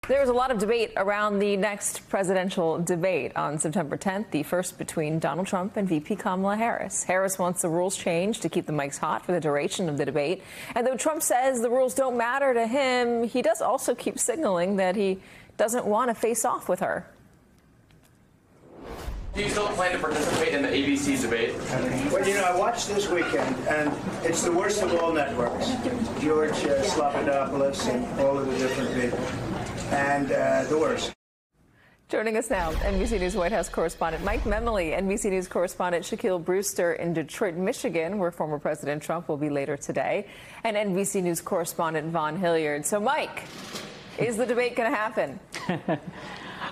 There's a lot of debate around the next presidential debate on September 10th, the first between Donald Trump and VP Kamala Harris. Harris wants the rules changed to keep the mics hot for the duration of the debate. And though Trump says the rules don't matter to him, he does also keep signaling that he doesn't want to face off with her. Do you still plan to participate in the ABC debate? Well, you know, I watched this weekend, and it's the worst of all networks. George Stephanopoulos and all of the different people. And the worst. Joining us now, NBC News White House correspondent Mike Memoli, NBC News correspondent Shaquille Brewster in Detroit, Michigan, where former President Trump will be later today, and NBC News correspondent Vaughn Hilliard. So, Mike, is the debate going to happen?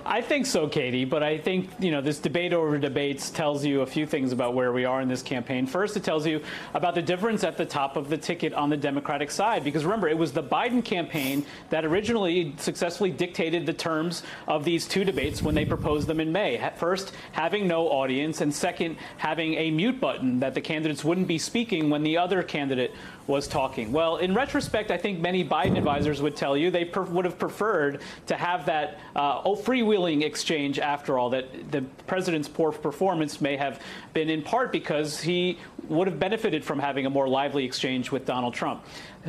I think so, Katie, but I think, this debate over debates tells you a few things about where we are in this campaign. First, it tells you about the difference at the top of the ticket on the Democratic side, because remember, it was the Biden campaign that originally successfully dictated the terms of these two debates when they proposed them in May. First, having no audience, and second, having a mute button that the candidates wouldn't be speaking when the other candidate was talking. Well, in retrospect, I think many Biden advisors would tell you they would have preferred to have that freewheeling exchange after all, that the president's poor performance may have been in part because he would have benefited from having a more lively exchange with Donald Trump.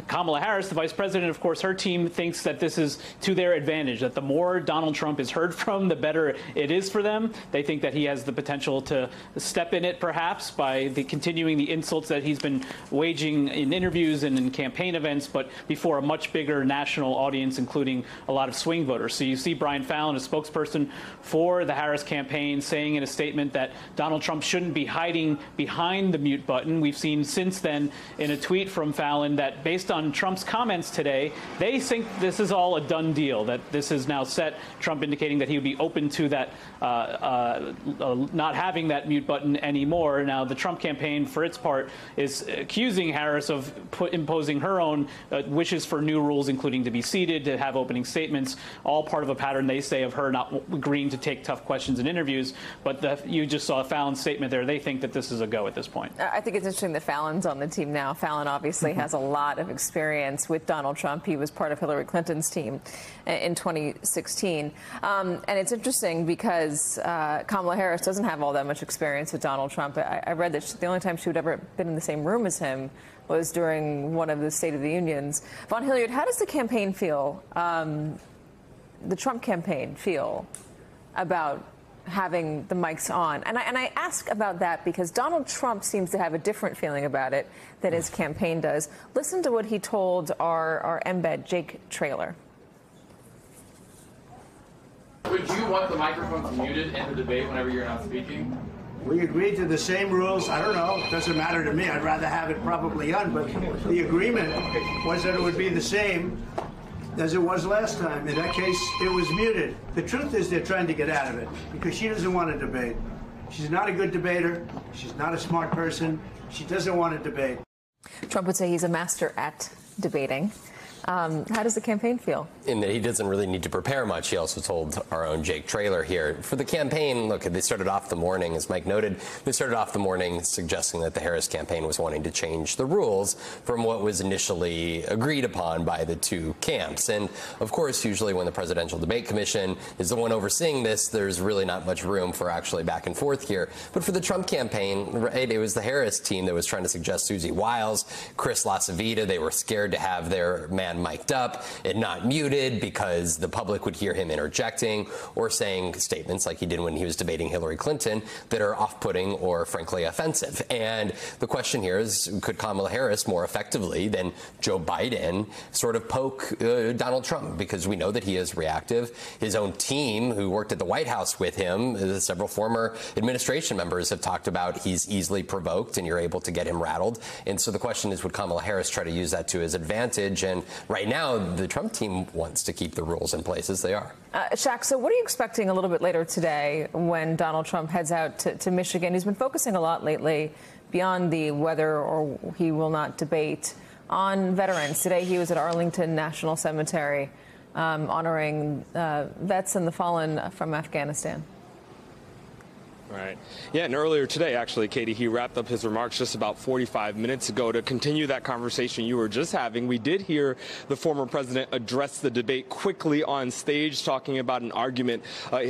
Kamala Harris, the vice president, of course, her team thinks that this is to their advantage, that the more Donald Trump is heard from, the better it is for them. They think that he has the potential to step in it, perhaps, by continuing the insults that he's been waging in interviews and in campaign events, but before a much bigger national audience, including a lot of swing voters. So you see Brian Fallon, a spokesperson for the Harris campaign, saying in a statement that Donald Trump shouldn't be hiding behind the mute button. We've seen since then in a tweet from Fallon that based on Trump's comments today, they think this is all a done deal, that this is now set, Trump indicating that he would be open to that, not having that mute button anymore. Now, the Trump campaign, for its part, is accusing Harris of imposing her own wishes for new rules, including to be seated, to have opening statements, all part of a pattern, they say, of her not agreeing to take tough questions in interviews. But you just saw Fallon's statement there. They think that this is a go at this point. I think it's interesting that Fallon's on the team now. Fallon obviously has a lot of experience with Donald Trump. He was part of Hillary Clinton's team in 2016. And it's interesting because Kamala Harris doesn't have all that much experience with Donald Trump. I read that the only time she would ever been in the same room as him was during one of the State of the Unions. Vaughn Hilliard, how does the campaign feel, the Trump campaign feel about having the mics on? And I ask about that because Donald Trump seems to have a different feeling about it than his campaign does. Listen to what he told our embed, Jake Traylor. Would you want the microphones muted in the debate whenever you're not speaking? We agreed to the same rules. I don't know. It doesn't matter to me. I'd rather have it probably on, but the agreement was that it would be the same as it was last time. In that case, it was muted. The truth is they're trying to get out of it because she doesn't want to debate. She's not a good debater. She's not a smart person. She doesn't want to debate. Trump would say he's a master at debating. How does the campaign feel? In that he doesn't really need to prepare much. He also told our own Jake Traylor here. For the campaign, look, they started off the morning, as Mike noted, they started off the morning suggesting that the Harris campaign was wanting to change the rules from what was initially agreed upon by the two camps. And, of course, usually when the Presidential Debate Commission is the one overseeing this, there's really not much room for actually back and forth here. But for the Trump campaign, right, it was the Harris team that was trying to suggest Susie Wiles, Chris LaCivita. They were scared to have their man mic'd up and not muted because the public would hear him interjecting or saying statements like he did when he was debating Hillary Clinton that are off-putting or frankly offensive. And the question here is, could Kamala Harris more effectively than Joe Biden sort of poke Donald Trump? Because we know that he is reactive. His own team, who worked at the White House with him, several former administration members have talked about he's easily provoked and you're able to get him rattled. And so the question is, would Kamala Harris try to use that to his advantage? And right now, the Trump team wants to keep the rules in place as they are. Shaq, so what are you expecting a little bit later today when Donald Trump heads out to Michigan? He's been focusing a lot lately beyond the whether or he will not debate on veterans. Today he was at Arlington National Cemetery honoring vets and the fallen from Afghanistan. Right. Yeah, and earlier today, actually, Katie, he wrapped up his remarks just about 45 minutes ago to continue that conversation you were just having. We did hear the former president address the debate quickly on stage, talking about an argument,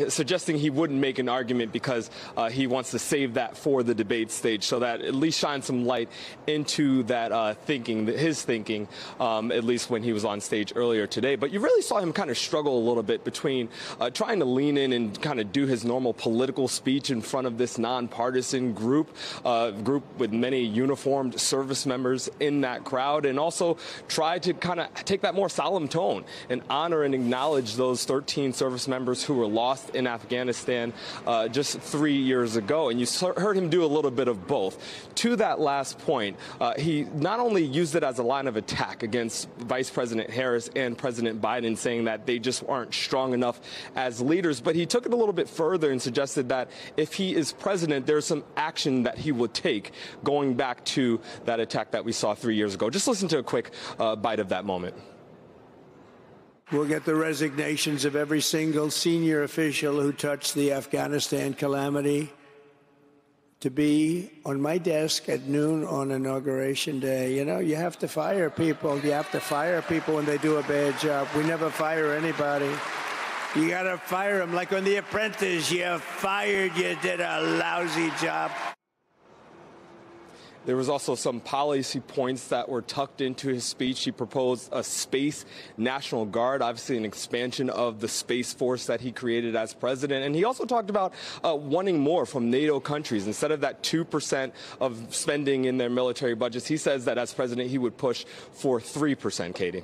suggesting he wouldn't make an argument because he wants to save that for the debate stage, so that at least shines some light into that thinking, his thinking, at least when he was on stage earlier today. But you really saw him kind of struggle a little bit between trying to lean in and kind of do his normal political speech in front of this nonpartisan group with many uniformed service members in that crowd, and also try to kind of take that more solemn tone and honor and acknowledge those 13 service members who were lost in Afghanistan just 3 years ago. And you heard him do a little bit of both. To that last point, he not only used it as a line of attack against Vice President Harris and President Biden, saying that they just aren't strong enough as leaders, but he took it a little bit further and suggested that if he is president, there's some action that he would take, going back to that attack that we saw 3 years ago. Just listen to a quick bite of that moment. We'll get the resignations of every single senior official who touched the Afghanistan calamity to be on my desk at noon on Inauguration Day. You know, you have to fire people. You have to fire people when they do a bad job. We never fire anybody. You got to fire them. Like on The Apprentice, you fired, you did a lousy job. There was also some policy points that were tucked into his speech. He proposed a Space National Guard, obviously an expansion of the Space Force that he created as president. And he also talked about wanting more from NATO countries. Instead of that 2% of spending in their military budgets, he says that as president he would push for 3%, Katie.